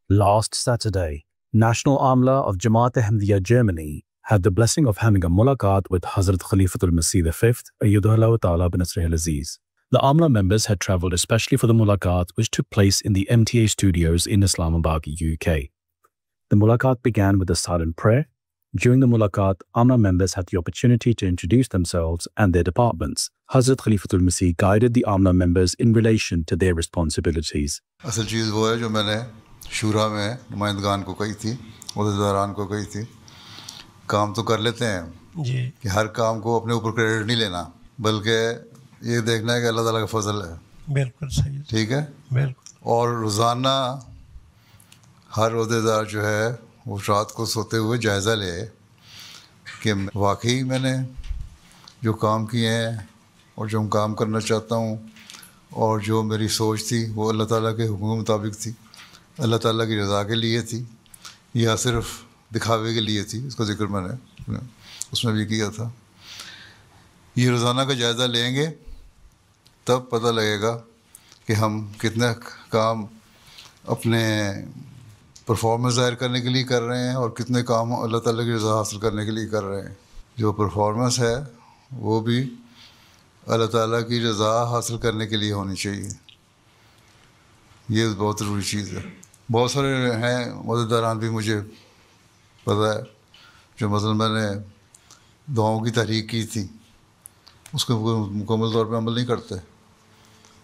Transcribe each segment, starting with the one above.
Last Saturday, National Amla of Jamaat Ahmadiyya Germany had the blessing of having a mulaqat with Hazrat Khalifatul Masih V, Ayyadahullah Ta'ala bin Nasrihil Aziz. The Amla members had travelled especially for the mulaqat, which took place in the MTA studios in Islamabad, UK. The mulaqat began with a silent prayer. During the mulaqat, Amla members had the opportunity to introduce themselves and their departments. Hazrat Khalifatul Masih guided the Amla members in relation to their responsibilities. اصل چیز وہ ہے جو میں نے شورا میں نمائندگان کو کہی تھی، عہدیداران کو کہی تھی، کام تو کر لیتے ہیں جی کہ ہر کام کو اپنے اوپر کریڈٹ نہیں لینا، بلکہ یہ دیکھنا ہے کہ اللہ تعالیٰ کا فضل ہے. بالکل صحیح، ٹھیک ہے. بالکل. اور روزانہ ہر عہدیدار جو ہے وہ رات کو سوتے ہوئے جائزہ لے کہ واقعی میں نے جو کام کیے ہیں اور جو کام کرنا چاہتا ہوں اور جو میری سوچ تھی وہ اللہ تعالیٰ کے حکم کے مطابق تھی، اللہ تعالیٰ کی رضا کے لیے تھی یا صرف دکھاوے کے لیے تھی. اس کا ذکر میں نے اس میں بھی کیا تھا. یہ روزانہ کا جائزہ لیں گے تب پتہ لگے گا کہ ہم کتنا کام اپنے پرفارمنس ظاہر کرنے کے لیے کر رہے ہیں اور کتنے کام اللہ تعالیٰ کی رضا حاصل کرنے کے لیے کر رہے ہیں. جو پرفارمنس ہے وہ بھی اللہ تعالیٰ کی رضا حاصل کرنے کے لیے ہونی چاہیے. یہ بہت ضروری چیز ہے. بہت سارے ہیں عہدیداران بھی مجھے پتہ ہے جو مثلاً میں نے دعاؤں کی تحریک کی تھی اس کو مکمل طور پہ عمل نہیں کرتے.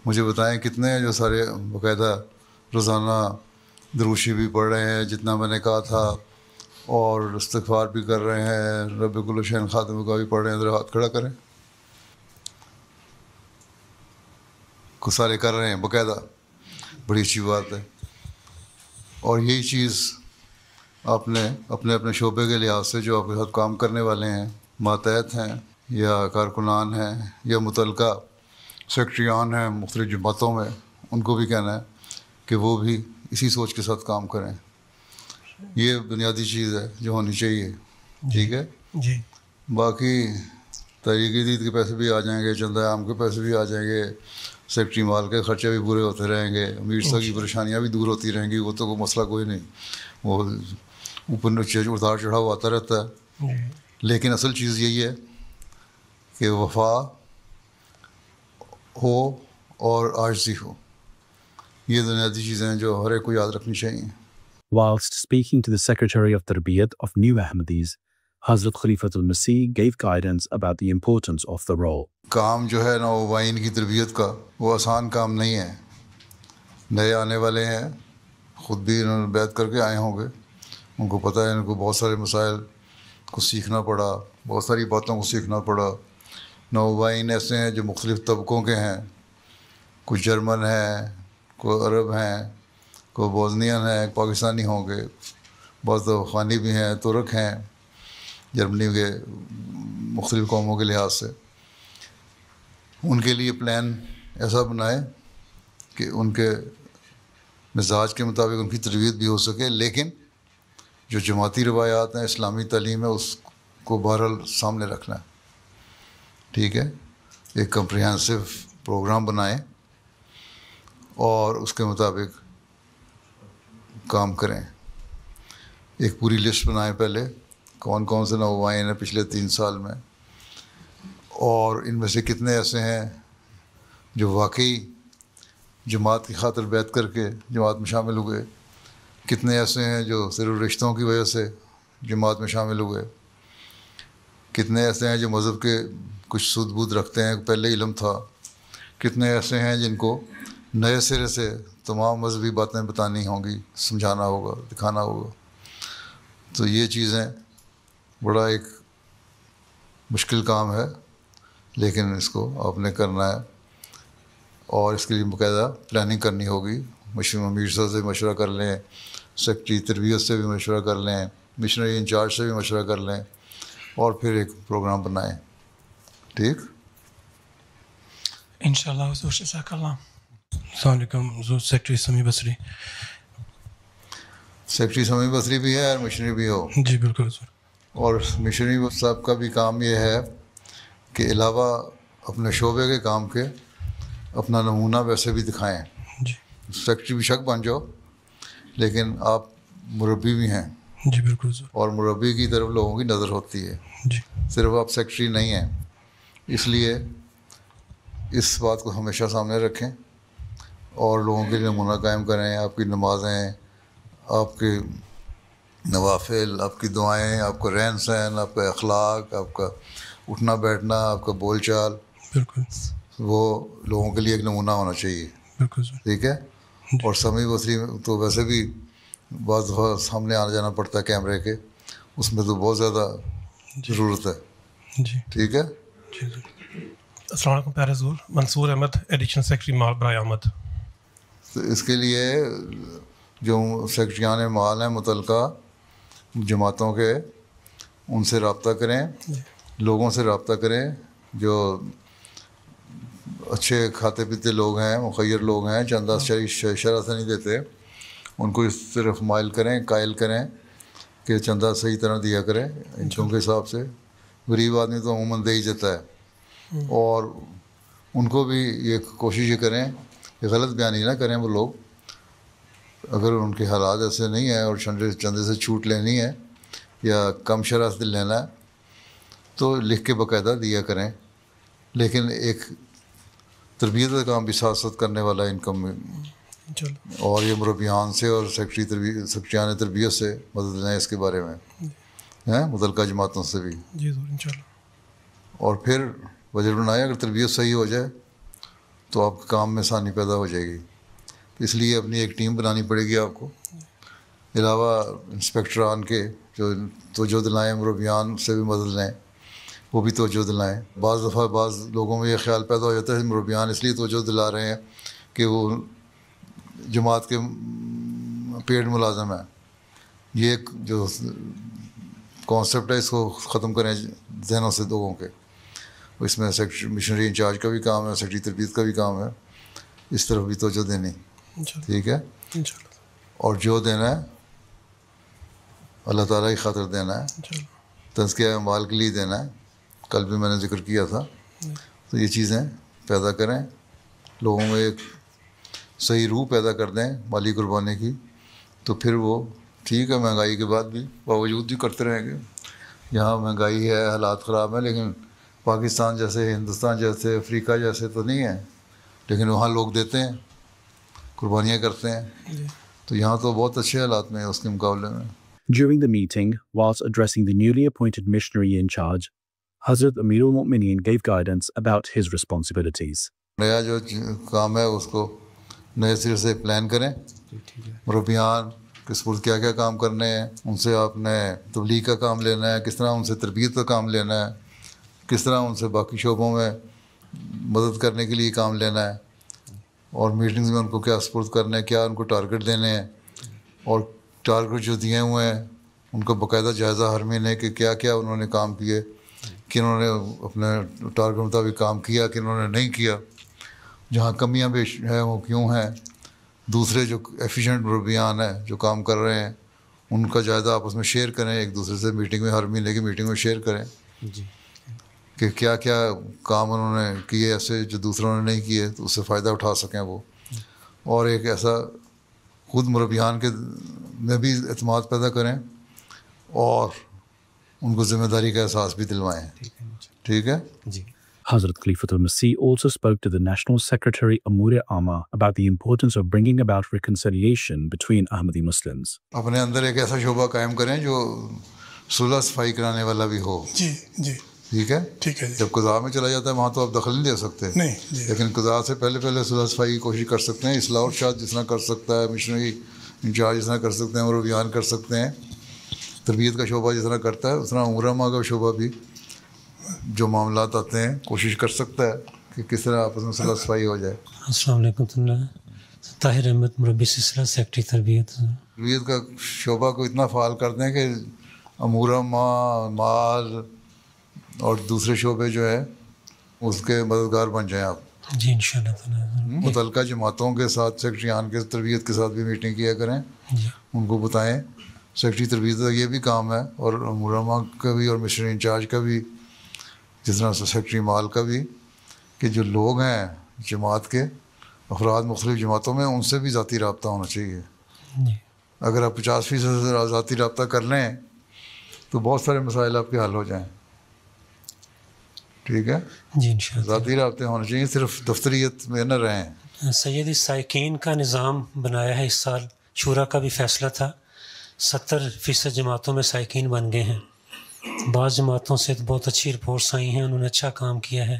مجھے بتائیں کتنے ہیں جو سارے باقاعدہ روزانہ دروشی بھی پڑھ رہے ہیں جتنا میں نے کہا تھا اور استغفار بھی کر رہے ہیں، رب کل شیء خاتم کا بھی پڑھ رہے ہیں. ذرا ہاتھ کھڑا کریں. کچھ سارے کر رہے ہیں باقاعدہ، بڑی اچھی بات ہے. اور یہی چیز آپ نے اپنے اپنے شعبے کے لحاظ سے جو آپ کے ساتھ کام کرنے والے ہیں، ماتحت ہیں یا کارکنان ہیں یا متعلقہ سیکٹریان ہیں مختلف جماعتوں میں، ان کو بھی کہنا ہے کہ وہ بھی اسی سوچ کے ساتھ کام کریں. یہ بنیادی چیز ہے جو ہونی چاہیے. ٹھیک ہے جی. باقی تحریک جدید کے پیسے بھی آ جائیں گے، چندہ عام کے پیسے بھی آ جائیں گے، سیکٹری مال کے خرچے بھی پورے ہوتے رہیں گے، امیر صاحب کی پریشانیاں بھی دور ہوتی رہیں گی. وہ تو کوئی مسئلہ کوئی نہیں، وہ اوپر نیچے اتار چڑھاؤ آتا رہتا ہے. لیکن اصل چیز یہی ہے کہ وفا ہو اور عاجزی ہو. یہ بنیادی چیزیں ہیں جو ہر ایک کو یاد رکھنی چاہیے. Whilst speaking to the Secretary of Tarbiyat of New Ahmadis, Hazrat Khalifatul Masih gave guidance about the importance of the role. کام جو ہے نوآبائین کی تربیت کا وہ آسان کام نہیں ہے. نئے آنے والے ہیں، خود بھی انہوں نے بیعت کر کے آئے ہوں گے، ان کو پتہ ہے ان کو بہت سارے مسائل کو سیکھنا پڑا، بہت ساری باتوں کو سیکھنا پڑا. نوآبائین ایسے ہیں جو مختلف طبقوں کے ہیں، کچھ جرمن ہیں، کوئی عرب ہیں، کوئی بوزنین ہیں، پاکستانی ہوں گے، بعض افغانی بھی ہیں، ترک ہیں، جرمنی کے مختلف قوموں کے لحاظ سے. ان کے لیے پلان ایسا بنائے کہ ان کے مزاج کے مطابق ان کی تربیت بھی ہو سکے، لیکن جو جماعتی روایات ہیں، اسلامی تعلیم ہے، اس کو بہرحال سامنے رکھنا ہے. ٹھیک ہے. ایک کمپریہنسو پروگرام بنائیں اور اس کے مطابق کام کریں. ایک پوری لسٹ بنائیں پہلے کون کون سے نوآبائین ہیں پچھلے 3 سال میں، اور ان میں سے کتنے ایسے ہیں جو واقعی جماعت کی خاطر بیعت کر کے جماعت میں شامل ہوئے، کتنے ایسے ہیں جو صرف رشتوں کی وجہ سے جماعت میں شامل ہوئے، کتنے ایسے ہیں جو مذہب کے کچھ سود بود رکھتے ہیں، پہلے علم تھا، کتنے ایسے ہیں جن کو نئے سرے سے تمام مذہبی باتیں بتانی ہوں گی، سمجھانا ہوگا، دکھانا ہوگا. تو یہ چیزیں بڑا ایک مشکل کام ہے، لیکن اس کو آپ نے کرنا ہے اور اس کے لیے باقاعدہ پلاننگ کرنی ہوگی. امیر صاحب سے مشورہ کر لیں، سیکٹری تربیت سے بھی مشورہ کر لیں، مشنری انچارج سے بھی مشورہ کر لیں اور پھر ایک پروگرام بنائیں. ٹھیک. انشاءاللہ حضور جزاک اللہ. السلام علیکم حضور. سیکٹری سمیع بصری. سیکٹری سمیع بصری بھی ہے اور مشنری بھی ہو. جی بالکل حضور. اور مشنری صاحب کا بھی کام یہ ہے کہ علاوہ اپنے شعبے کے کام کے اپنا نمونہ ویسے بھی دکھائیں. جی. سیکٹری بھی شک بن جاؤ لیکن آپ مربی بھی ہیں جی بالکل حضور. اور مربی کی طرف لوگوں کی نظر ہوتی ہے, جی صرف آپ سیکٹری نہیں ہیں. اس لیے اس بات کو ہمیشہ سامنے رکھیں اور لوگوں کے لیے نمونہ قائم کریں. آپ کی نمازیں, آپ کے نوافل, آپ کی دعائیں, آپ کا رہن سہن, آپ کا اخلاق, آپ کا اٹھنا بیٹھنا, آپ کا بول چال, بالکل وہ لوگوں کے لیے ایک نمونہ ہونا چاہیے. بالکل حضور. ٹھیک ہے. اور سمیع بصری تو ویسے بھی بعض دفعہ سامنے آنا جانا پڑتا ہے کیمرے کے, اس میں تو بہت زیادہ ضرورت ہے. جی ٹھیک ہے. جی حضور. السلام علیکم پیارے حضور. منصور احمد ایڈیشنل سیکرٹری مال برائے احمد. تو اس کے لیے جو سیکرٹریان مال ہیں متعلقہ جماعتوں کے, ان سے رابطہ کریں, لوگوں سے رابطہ کریں جو اچھے کھاتے پیتے لوگ ہیں, مخیر لوگ ہیں, چندہ شرح سے نہیں دیتے, ان کو اس طرف مائل کریں, قائل کریں کہ چندہ صحیح طرح دیا کریں انکم کے حساب سے. غریب آدمی تو عموماً دے ہی دیتا ہے. اور ان کو بھی یہ کوشش یہ کریں کہ غلط بیانی نہ کریں وہ لوگ. اگر ان کے حالات ایسے نہیں ہیں اور چندے سے چھوٹ لینی ہے یا کم شرح سے لینا ہے تو لکھ کے باقاعدہ دیا کریں. لیکن ایک تربیت کا کام بھی ساتھ ساتھ کرنے والا انکم میں, اور یہ مربیان سے اور سیکرٹریان تربیت سے مدد لیں اس کے بارے میں, متعلقہ جماعتوں سے بھی. جی ضرور انشاءاللہ. اور پھر بجٹ بنائے, اگر تربیت صحیح ہو جائے تو آپ کے کام میں آسانی پیدا ہو جائے گی. اس لیے اپنی ایک ٹیم بنانی پڑے گی آپ کو. علاوہ انسپیکٹران کے جو توجہ دلائیں, مربیان سے بھی مدد لیں, وہ بھی توجہ دلائیں. بعض دفعہ بعض لوگوں میں یہ خیال پیدا ہو جاتا ہے مربیان اس لیے توجہ دلا رہے ہیں کہ وہ جماعت کے پیڈ ملازم ہیں. یہ ایک جو کانسیپٹ ہے اس کو ختم کریں ذہنوں سے لوگوں کے. اس میں سیکٹری مشنری انچارج کا بھی کام ہے, سیکٹری تربیت کا بھی کام ہے, اس طرف بھی توجہ دینی. ٹھیک ہے. اور جو دینا ہے اللہ تعالیٰ کی خاطر دینا ہے, تزکیہ اعمال کے لیے دینا ہے. کل بھی میں نے ذکر کیا تھا. تو یہ چیزیں پیدا کریں, لوگوں میں ایک صحیح روح پیدا کر دیں مالی قربانی کی, تو پھر وہ ٹھیک ہے مہنگائی کے بعد بھی باوجود بھی کرتے رہیں گے. یہاں مہنگائی ہے, حالات خراب ہیں, لیکن پاکستان جیسے, ہندوستان جیسے, افریقہ جیسے تو نہیں ہے, لیکن وہاں لوگ دیتے ہیں, قربانیاں کرتے ہیں. تو یہاں تو بہت اچھے حالات میں ہیں اس کے مقابلے میں. During the meeting, whilst addressing the newly appointed missionary in charge, Hazrat Amir al-Mu'mineen gave guidance about his responsibilities. نیا جو کام ہے اس کو نئے سرے سے پلان کریں. مربیان کس پر کیا کیا کام کرنے ہیں, ان سے آپ نے تبلیغ کا کام لینا ہے, کس طرح ان سے تربیت کا کام لینا ہے, کس طرح ان سے باقی شعبوں میں مدد کرنے کے لیے کام لینا ہے, اور میٹنگز میں ان کو کیا سپورٹ کرنا ہے, کیا ان کو ٹارگٹ دینے ہیں, اور ٹارگٹ جو دیے ہوئے ہیں ان کو باقاعدہ جائزہ ہر مہینے کہ کیا کیا انہوں نے کام کیے, کہ انہوں نے اپنے ٹارگٹ مطابق کام کیا, کہ انہوں نے نہیں کیا, جہاں کمیاں بیش ہیں وہ کیوں ہیں. دوسرے جو ایفیشینٹ مربیان ہیں جو کام کر رہے ہیں ان کا جائزہ آپس میں شیئر کریں, ایک دوسرے سے میٹنگ میں, ہر مہینے کی میٹنگ میں شیئر کریں کہ کیا کیا کام انہوں نے کیے ایسے جو دوسروں نے نہیں کیے, تو اس سے فائدہ اٹھا سکیں وہ. اور ایک ایسا خود مربیان کے میں بھی اعتماد پیدا کریں اور ان کو ذمہ داری کا احساس بھی دلوائیں. ٹھیک ہے. جی. Hazrat Khalifatul Masih also spoke to the National Secretary Amur Amma about the importance of bringing about reconciliation between Ahmadi Muslims. اپنے اندر ایک ایسا شعبہ قائم کریں جو صلح صفائی کرانے والا بھی ہو. جی جی ٹھیک ہے. ٹھیک ہے. جب قضاء میں چلا جاتا ہے وہاں تو آپ دخل نہیں دے سکتے, نہیں, لیکن قضاء سے پہلے صلح صفائی کی کوشش کر سکتے ہیں. اصلاح ارشاد جس طرح کر سکتا ہے, مشنری انچارج جس طرح کر سکتے ہیں, مربیان کر سکتے ہیں, تربیت کا شعبہ جس طرح کرتا ہے اس طرح امور عامہ کا شعبہ بھی جو معاملات آتے ہیں کوشش کر سکتا ہے کہ کس طرح آپس میں صلح صفائی ہو جائے. السلام علیکم. طاہر احمد مربی سلسلہ سیکٹری تربیت. تربیت کا شعبہ کو اتنا فعال کر دیں کہ امور عامہ, مال اور دوسرے شعبے جو ہے اس کے مددگار بن جائیں آپ. جی انشاءاللہ تعالی. متعلقہ جماعتوں کے ساتھ سیکٹریان کے تربیت کے ساتھ بھی میٹنگ کیا کریں, ان کو بتائیں. سیکٹری تربیت کا یہ بھی کام ہے, اور امور عامہ کا بھی, اور مشنری انچارج کا بھی, جس طرح سے سیکٹری مال کا بھی, کہ جو لوگ ہیں جماعت کے افراد مختلف جماعتوں میں ان سے بھی ذاتی رابطہ ہونا چاہیے. جی اگر آپ 50% ذاتی رابطہ کر لیں تو بہت سارے مسائل آپ کے حل ہو جائیں. ٹھیک ہے جی انشاءاللہ. ذاتی رابطے ہونے چاہیے, صرف دفتریت میں نہ رہیں. سید سائقین کا نظام بنایا ہے اس سال, شورا کا بھی فیصلہ تھا, 70% جماعتوں میں سائقین بن گئے ہیں. بعض جماعتوں سے تو بہت اچھی رپورٹس آئی ہیں, انہوں نے اچھا کام کیا ہے,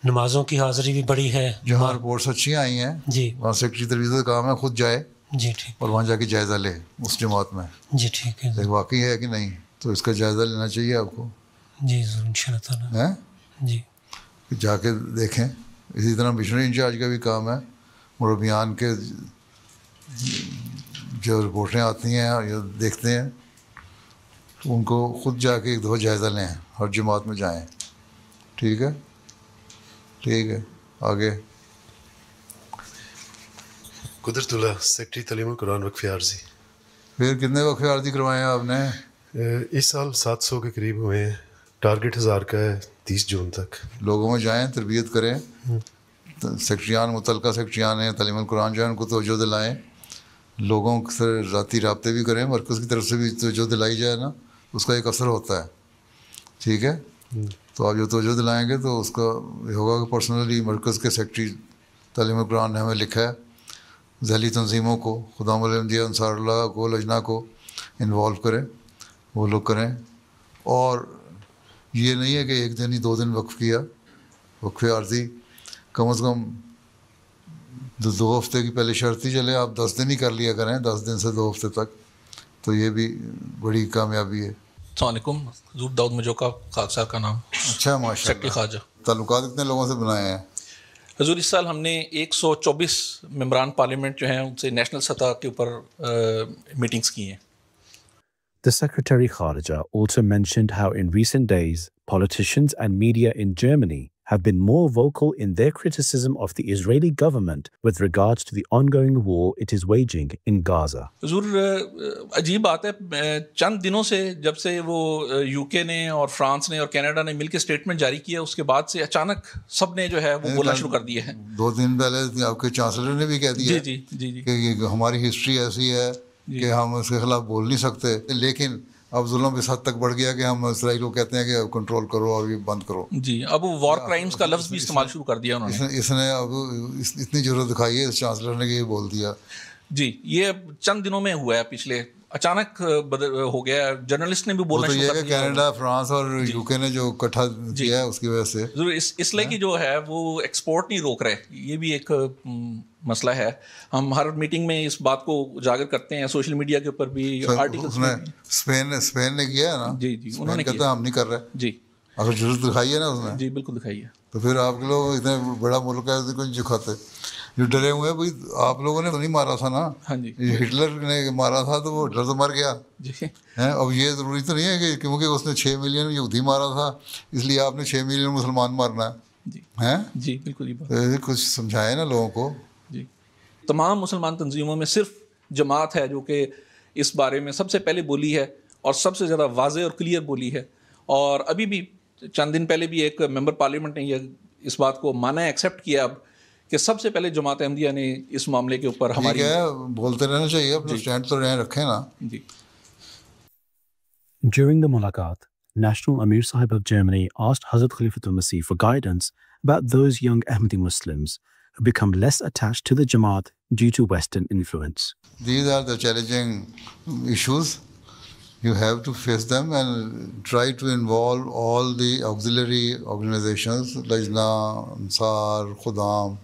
نمازوں کی حاضری بھی بڑی ہے. جہاں رپورٹس اچھی آئی ہیں جی وہاں سیکرٹری تربیت کا کام ہے خود جائے جی ٹھیک, اور وہاں جا کے جائزہ لے اس جماعت میں جی ٹھیک ہے, ایک واقعی ہے کہ نہیں, تو اس کا جائزہ لینا چاہیے آپ کو. جی ضرور ان شاء اللہ تعالیٰ. ہیں جی جا کے دیکھیں. اسی طرح مشنری انچارج کا بھی کام ہے, مربیان کے جو رپورٹیں آتی ہیں یا دیکھتے ہیں تو ان کو خود جا کے ایک دفعہ جائزہ لیں, ہر جماعت میں جائیں. ٹھیک ہے ٹھیک ہے آگے. قدرت اللہ سیکرٹری تعلیم القرآن وقف عارضی. پھر کتنے وقف عارضی کروائے ہیں آپ نے؟ اس سال 700 کے قریب ہوئے ہیں, ٹارگٹ 1000 کا ہے 30 جون تک. لوگوں میں جائیں, تربیت کریں, سیکرٹریان متعلقہ سیکرٹریان ہیں تعلیم القرآن جو ہے ان کو توجہ دلائیں, لوگوں سے ذاتی رابطے بھی کریں, مرکز کی طرف سے بھی توجہ دلائی جائے نا, اس کا ایک اثر ہوتا ہے. ٹھیک ہے تو آپ جو توجہ دلائیں گے تو اس کا یہ ہوگا کہ پرسنلی مرکز کے سیکرٹری تعلیم القرآن نے ہمیں لکھا ہے ذیلی تنظیموں کو, خدام الحمدیہ انصار اللہ کو, لجنا کو انوالو کریں, وہ لوگ کریں. اور یہ نہیں ہے کہ ایک دن ہی 2 دن وقف کیا, وقف عارضی کم از کم 2 ہفتے کی پہلے شرط ہی چلے, آپ 10 دن ہی کر لیا کریں, 10 دن سے 2 ہفتے تک, تو یہ بھی بڑی کامیابی ہے. السلام علیکم, حضور داؤد مجوکا خاک صاحب کا نام. اچھا ماشاء سیکرٹری اللہ. خواجہ. تعلقات کتنے لوگوں سے بنائے ہیں؟ حضور اس سال ہم نے 124 ممبران پارلیمنٹ جو ہیں ان سے نیشنل سطح کے اوپر میٹنگز کی ہیں. The Secretary Kharija also mentioned how in recent days, politicians and media in Germany have been more vocal in their criticism of the Israeli government with regards to the ongoing war it is waging in Gaza. حضور عجیب بات ہے, چند دنوں سے جب سے وہ یو کے نے اور فرانس نے اور کینیڈا نے مل کے اسٹیٹمنٹ جاری کیا, اس کے بعد سے اچانک سب نے جو ہے وہ بولنا شروع کر دیا ہے. 2 دن پہلے آپ کے چانسلر نے بھی کہہ دیا جی جی جی کہ ہماری ہسٹری ایسی ہے کہ ہم اس کے خلاف بول نہیں سکتے, لیکن اب ظلم اس حد تک بڑھ گیا کہ ہم اسرائیل کو کہتے ہیں کہ کنٹرول کرو اور یہ بند کرو. جی اب وہ وار کرائمز کا لفظ بھی استعمال شروع کر دیا انہوں نے. اس نے اب اتنی ضرورت دکھائی ہے اس چانسلر نے کہ یہ بول دیا. جی یہ چند دنوں میں ہوا ہے, پچھلے اچانک ہو گیا. جرنلسٹ نے بھی بولنا شروع کر دیا. کینیڈا, فرانس اور یو کے نے جو اکٹھا کیا ہے اس کی وجہ سے ضرور اس لیے کہ جو ہے وہ ایکسپورٹ نہیں روک رہے, یہ بھی ایک مسئلہ ہے. ہم ہر میٹنگ میں اس بات کو اجاگر کرتے ہیں, سوشل میڈیا کے اوپر بھی آرٹیکلس میں. اسپین نے کیا ہے نا, جی جی انہوں نے کہتا ہم نہیں کر رہے. جی اگر ضرورت دکھائی ہے نا اس نے. جی بالکل دکھائی ہے. تو پھر آپ لوگ اتنے بڑا ملک ہے کچھ دکھاتے جو ڈرے ہوئے ہیں. بھائی آپ لوگوں نے تو نہیں مارا تھا نا, ہاں جی ہٹلر نے مارا تھا تو وہ ہٹلر تو مر گیا. جی اب یہ ضروری تو نہیں ہے کہ کیونکہ اس نے 6 ملین یہودی مارا تھا اس لیے آپ نے 6 ملین مسلمان مارنا جی ہے. جی بالکل یہ کچھ سمجھائے نا لوگوں کو. جی تمام مسلمان تنظیموں میں صرف جماعت ہے جو کہ اس بارے میں سب سے پہلے بولی ہے اور سب سے زیادہ واضح اور کلیئر بولی ہے. اور ابھی بھی چند دن پہلے بھی ایک ممبر پارلیمنٹ نے یہ اس بات کو مانا ہے, ایکسیپٹ کیا اب کہ سب سے پہلے جماعت احمدیہ نے اس معاملے کے اوپر ہماری بولتے رہنا چاہیے, اپنا سٹینڈ تو رکھیں نا. جی. During the Mulaqat, National Amir Sahib of Germany asked Hazrat Khalifatul Masih for guidance about those young Ahmadi Muslims who become less attached to the Jamaat due to Western influence. These are the challenging issues. You have to face them and try to involve all the auxiliary organizations, Lajna, Ansar, Khudam,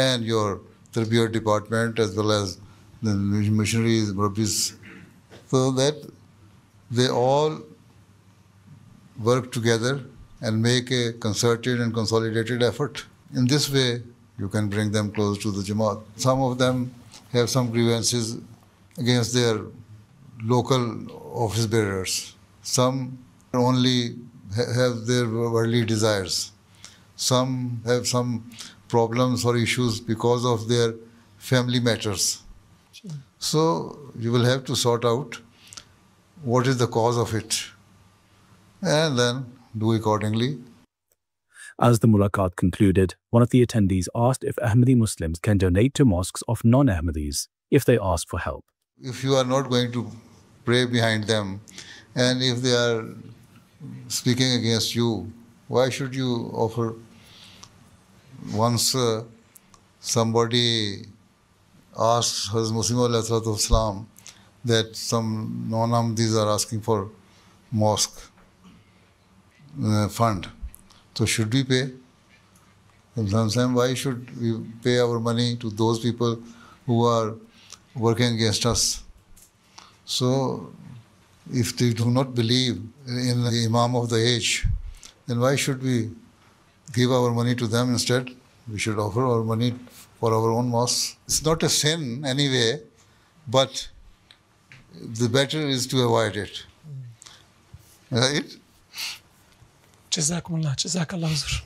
and your Tarbiyat department as well as the missionaries, Murabbis, so that they all work together and make a concerted and consolidated effort. In this way, you can bring them close to the Jamaat. Some of them have some grievances against their local office bearers. Some only have their worldly desires. Some have some problems or issues because of their family matters. So you will have to sort out what is the cause of it and then do accordingly. As the Mulaqat concluded, one of the attendees asked if Ahmadi Muslims can donate to mosques of non-Ahmadis if they ask for help. If you are not going to pray behind them, and if they are speaking against you, why should you offer? Once somebody asked Hazrat Muslim ﷺ that some non-Ahmadis are asking for mosque fund, so should we pay? Sometimes why should we pay our money to those people who are working against us? So if they do not believe in the Imam of the age, then why should we give our money to them instead? We should offer our money for our own mosque. It's not a sin anyway, but the better is to avoid it. Right? Jazakumullah, Jazakallah Huzur.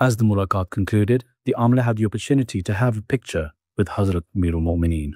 As the mulaqat concluded, the Amla had the opportunity to have a picture with Hazrat Amirul Mu'mineen.